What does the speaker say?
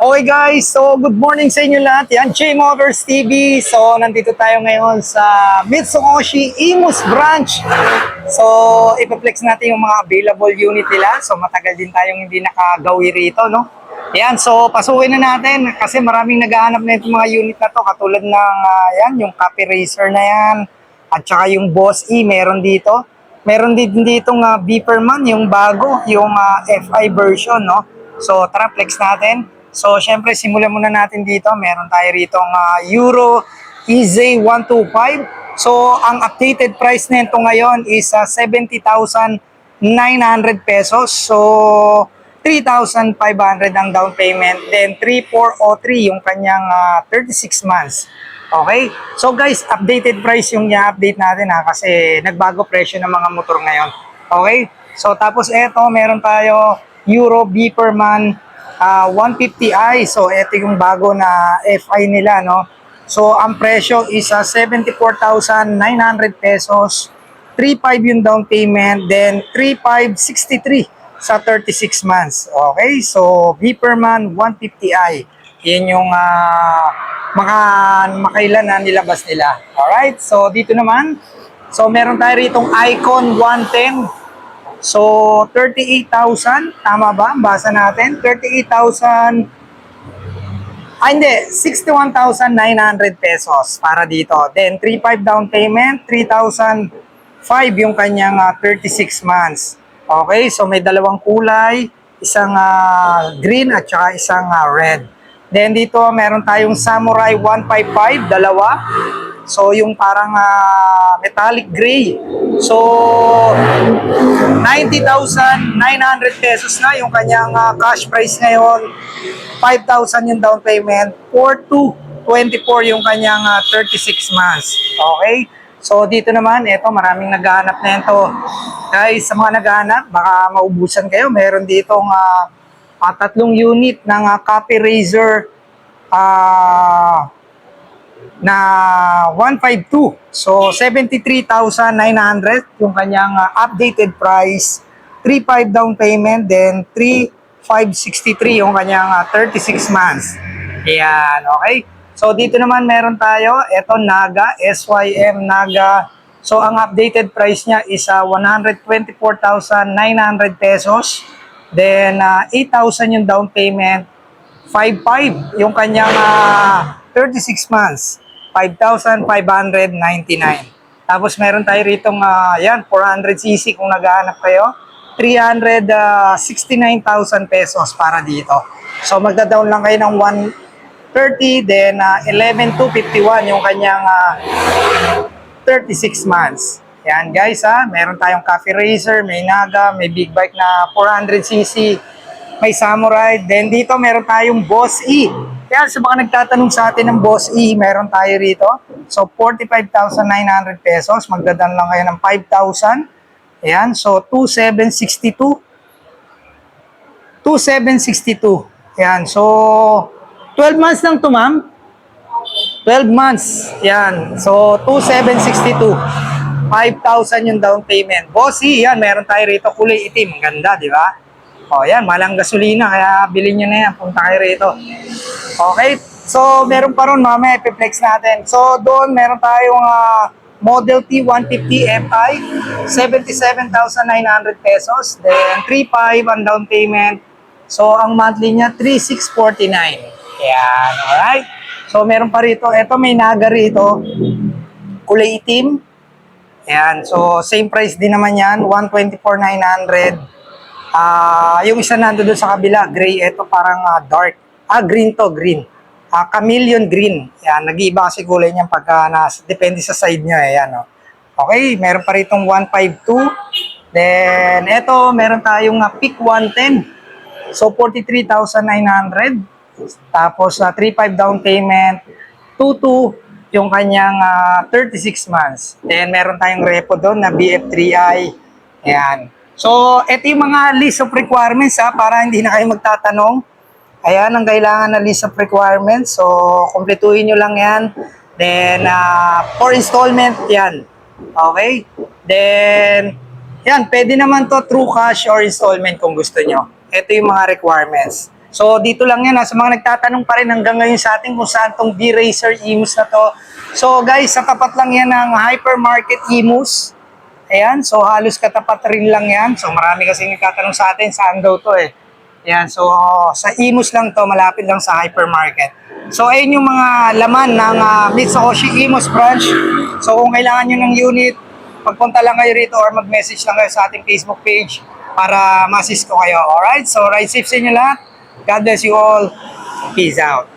Okay guys, so good morning sa inyo lahat. Yan, J Motors TV. So nandito tayo ngayon sa Mitsubishi Imus branch. So ipaplex natin yung mga available unit nila. So matagal din tayong hindi nakagawi rito, no? Yan, so pasukin na natin kasi maraming naghahanap na itong mga unit na to. Katulad ng yan, yung Copy Racer na yan. At saka yung Boss E, meron dito. Meron din ditong Beeperman, yung bago, yung FI version, no? So tara, flex natin. So, syempre, simulan muna natin dito. Meron tayo rito Euro EZ125. So, ang updated price nito ngayon is 70,900 pesos. So, 3,500 ang down payment. Then, 3,403 yung kanyang 36 months. Okay? So, guys, updated price yung i-update natin kasi nagbago presyo ng mga motor ngayon. Okay? So, tapos eto, meron tayo Euro Beeperman 150i. So, ito yung bago na FI nila, no? So, ang presyo is 74,900 pesos. 3,500 yung down payment. Then, 3,563 sa 36 months. Okay? So, Beeperman 150i. Yan yung makailan na nilabas nila. Alright? So, dito naman. So, meron tayo ritong Icon 110. So, 38,000. Tama ba? Basa natin. 38,000. Hindi. 61,900 pesos para dito. Then, 3,500 down payment. 3,005 yung kanyang 36 months. Okay? So, may dalawang kulay. Isang green at saka isang red. Then, dito meron tayong Samurai 155. Dalawa. So, yung parang metallic gray. So, 90,900 pesos na yung kanyang cash price ngayon. 5,000 yung down payment. 4,224 yung kanyang 36 months. Okay? So, dito naman, ito, maraming naghahanap na ito. Guys, sa mga naghahanap, baka maubusan kayo. Meron ditong tatlong unit ng Copy Racer na 152. So, 73,900 yung kanyang updated price. 3,500 down payment, then 3,563 yung kanyang 36 months. Ayan, okay? So, dito naman meron tayo, ito Naga, SYM Naga. So, ang updated price niya is 124,900 pesos. Then, 8,000 yung down payment. 5,500 yung kanyang 36 months. 5,599. Tapos meron tayo ritong yan, 400cc kung naghahanap kayo. 369,000 pesos para dito. So magda-down lang kayo ng 130, then 11,251 yung kanyang 36 months. Yan guys meron tayong Copy Racer, may Naga, may big bike na 400cc, may Samurai. Then dito meron tayong Boss E. Kaya sa mga nagtatanong sa atin ng Boss E, meron tayo rito. So, 45,900 pesos. Magdadan lang kayo ng 5,000. Ayan. So, 2,762. 2,762. Ayan. So, 12 months lang to, ma'am. 12 months. Ayan. So, 2,762. 5,000 yung down payment. Boss E, yan. Meron tayo rito. Kulay itim. Ganda, di ba? O, yan. Malang gasolina. Kaya bilhin nyo na yan. Punta kayo rito. Okay, so meron pa ron mamaya ipiplex natin. So doon meron tayong Model T 150 Fi, 77,900 pesos. Then 3,500 ang down payment. So ang monthly niya 3,649. Yan, alright. So meron pa rito, eto may Naga rito, kulay itim. Yan, so same price din naman yan, 124,900. Yung isa nando doon sa kabila, gray, eto parang dark. Green to, green. Chameleon green. Yan, nag-iiba kasi kulay niyan pagka depende sa side nyo. Yan, no? Okay, meron pa ritong 152. Then, eto, meron tayong Pick 110. So, 43,900. Tapos, 3,500 down payment. 22 yung kanyang 36 months. Then, meron tayong repo doon na BF3i. Yan. So, eto yung mga list of requirements para hindi na kayo magtatanong. Ayan, ang kailangan na list of requirements. So, kumpletuhin nyo lang yan. Then, for installment, yan. Okay? Then, yan, pwede naman to through cash or installment kung gusto nyo. Ito yung mga requirements. So dito lang yan sa mga nagtatanong pa rin hanggang ngayon sa atin kung saan tong D-Racer Imus na to. So guys, sa tapat lang yan ng Hypermarket Imus. Ayan, so halos katapat rin lang yan. So marami kasi nagtatanong sa atin saan daw to eh. Ayan, so sa Imus lang to, malapit lang sa Hypermarket. So ayun yung mga laman ng Mitsukoshi Imus branch. So kung kailangan nyo ng unit, pagpunta lang kayo rito or mag-message lang kayo sa ating Facebook page para ma-assist ko kayo. Alright, so ride safe sa inyo lahat. God bless you all. Peace out.